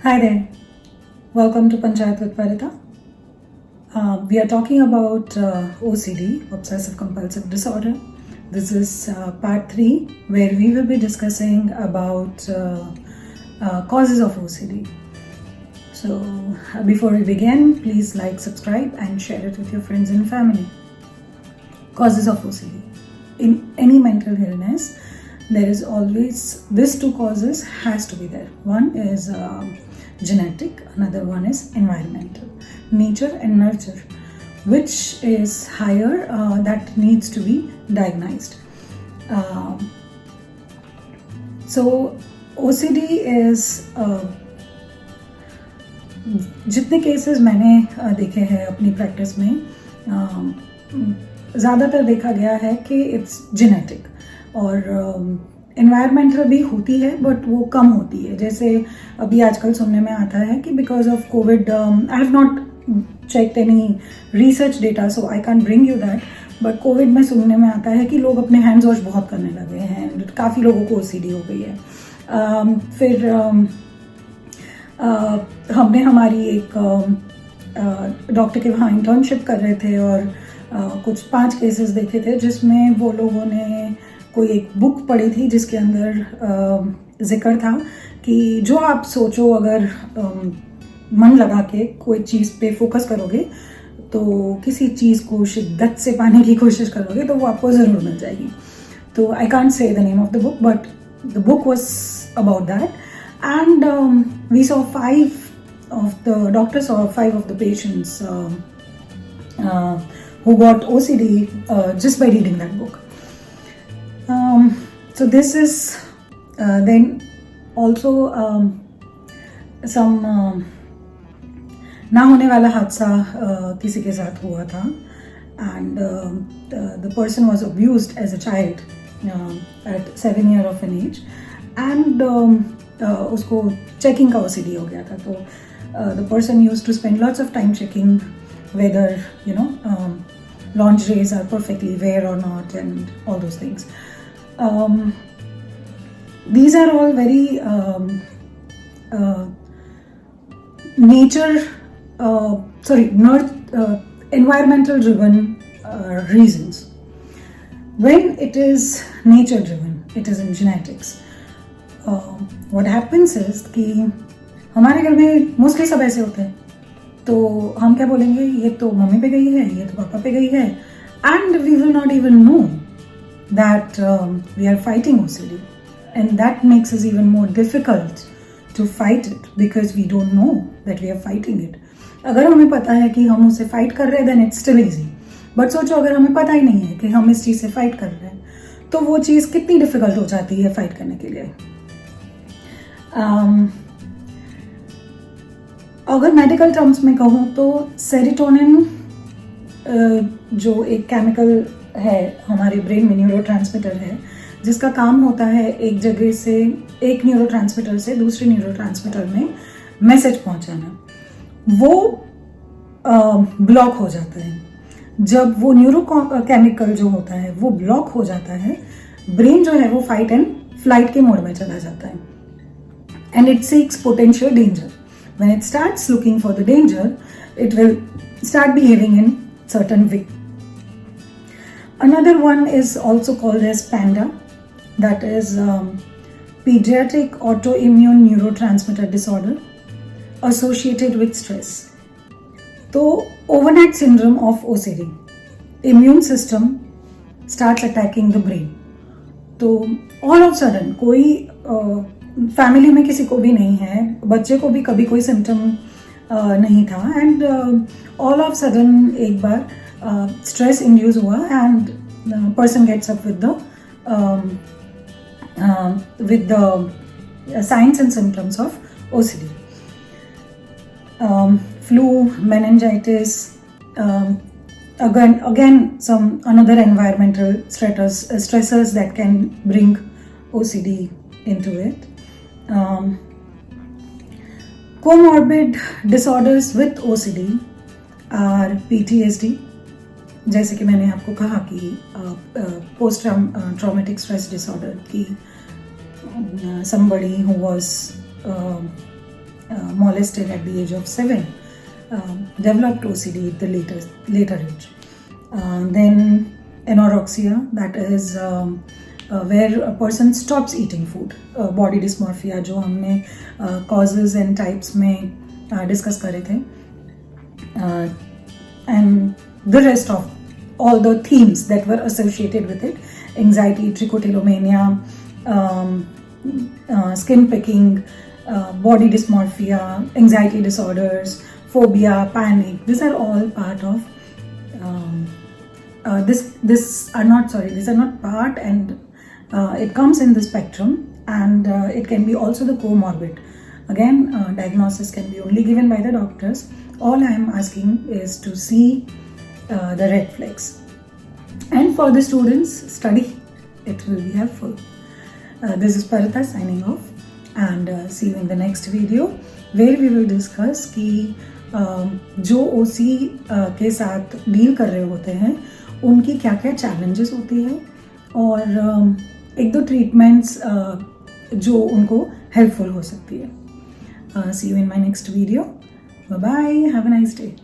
Hi there. Welcome to Panchayat with Parita. We are talking about OCD, Obsessive Compulsive Disorder. This is part 3, where we will be discussing about causes of OCD. So, before we begin, please like, subscribe, and share it with your friends and family. Causes of OCD. In any mental illness, there is always these two causes has to be there. One is genetic, another one is environmental, nature and nurture, which is higher that needs to be diagnosed. So OCD is जितने cases मैंने देखे हैं अपनी practice में, ज़्यादातर देखा गया है कि इट्स जेनेटिक और एनवायरमेंटल भी होती है, बट वो कम होती है. जैसे अभी आजकल सुनने में आता है कि because of Covid, I have not checked any research data so I can bring you that, but Covid में सुनने में आता है कि लोग अपने हैंड्स वॉश बहुत करने लगे हैं. काफ़ी लोगों को ओसीडी हो गई है. फिर हमने हमारी एक डॉक्टर के वहाँ इंटर्नशिप कर रहे थे और कुछ 5 केसेस देखे थे जिसमें वो लोगों ने कोई एक बुक पढ़ी थी जिसके अंदर जिक्र था कि जो आप सोचो, अगर मन लगा के कोई चीज़ पे फोकस करोगे तो किसी चीज़ को शिद्दत से पाने की कोशिश करोगे तो वो आपको ज़रूर मिल जाएगी. तो I can't say the name of the book, but the book was about that. And we saw 5 of the doctors saw 5 of the patients who got OCD just by reading that book. So this is then also some ना होने वाला हादसा किसी के साथ हुआ था, and the person was abused as a child at 7 years of an age, and उसको चेकिंग का ओसीडी हो गया था. तो the person use to spend lots of time checking whether lingeries are perfectly wear or not and all those things. These are all very environmental driven reasons. When it is nature driven, it is in genetics. What happens is कि हमारे घर में mostly सब ऐसे होते हैं, तो हम क्या बोलेंगे, ये तो मम्मी पे गई है, ये तो पापा पे गई है, and we will not even know that we are fighting OCD, and that makes is even more difficult to fight it because we don't know that we are fighting it. अगर हमें पता है कि हम उसे फाइट कर रहे हैं then it's still easy, but सोचो अगर हमें पता ही नहीं है कि हम इस चीज़ से फाइट कर रहे हैं तो वो चीज़ कितनी डिफिकल्ट हो जाती है फाइट करने के लिए. अगर मेडिकल टर्म्स में कहूँ तो सेरोटोनिन जो एक केमिकल है हमारे ब्रेन में, न्यूरोट्रांसमीटर है, जिसका काम होता है एक जगह से, एक न्यूरोट्रांसमीटर से दूसरे न्यूरोट्रांसमीटर में मैसेज पहुंचाना, वो ब्लॉक हो जाता है. जब वो न्यूरोकेमिकल जो होता है वो ब्लॉक हो जाता है, ब्रेन जो है वो फाइट एंड फ्लाइट के मोड में चला जाता है, and it seeks potential danger. When it starts looking for the danger, it will start behaving in certain way. Another one is also called as PANDA, that is pediatric autoimmune neurotransmitter disorder associated with stress. So overnight syndrome of OCD, immune system starts attacking the brain. तो all of a sudden कोई family में किसी को भी नहीं है, बच्चे को भी कभी कोई सिम्टम नहीं था, एंड ऑल ऑफ सडन एक बार स्ट्रेस इंड्यूस हुआ and person gets up with the signs and symptoms of OCD. Flu, meningitis, again some another environmental stressors that can bring OCD into it. Comorbid disorders with OCD are PTSD, जैसे कि मैंने आपको कहा कि post traumatic stress disorder की somebody who was molested at the age of 7, developed OCD at the later age. Then anorexia, that is where a person stops eating food. Body dysmorphia जो हमने causes and types में discuss करे थे, and the rest of all the themes that were associated with it: anxiety, trichotillomania, skin picking, body dysmorphia, anxiety disorders, phobia, panic. These are all part of these are not part, and it comes in the spectrum, and it can be also the comorbid. Again, diagnosis can be only given by the doctors. All I am asking is to see the red flags, and for the students, study. It will be helpful. This is Paritha signing off, and see you in the next video, where we will discuss कि जो OC के साथ deal कर रहे होते हैं उनकी क्या क्या चैलेंजेस होती है, और एक दो ट्रीटमेंट्स जो उनको हेल्पफुल हो सकती है. See you in my next video. Bye bye. Have a nice day.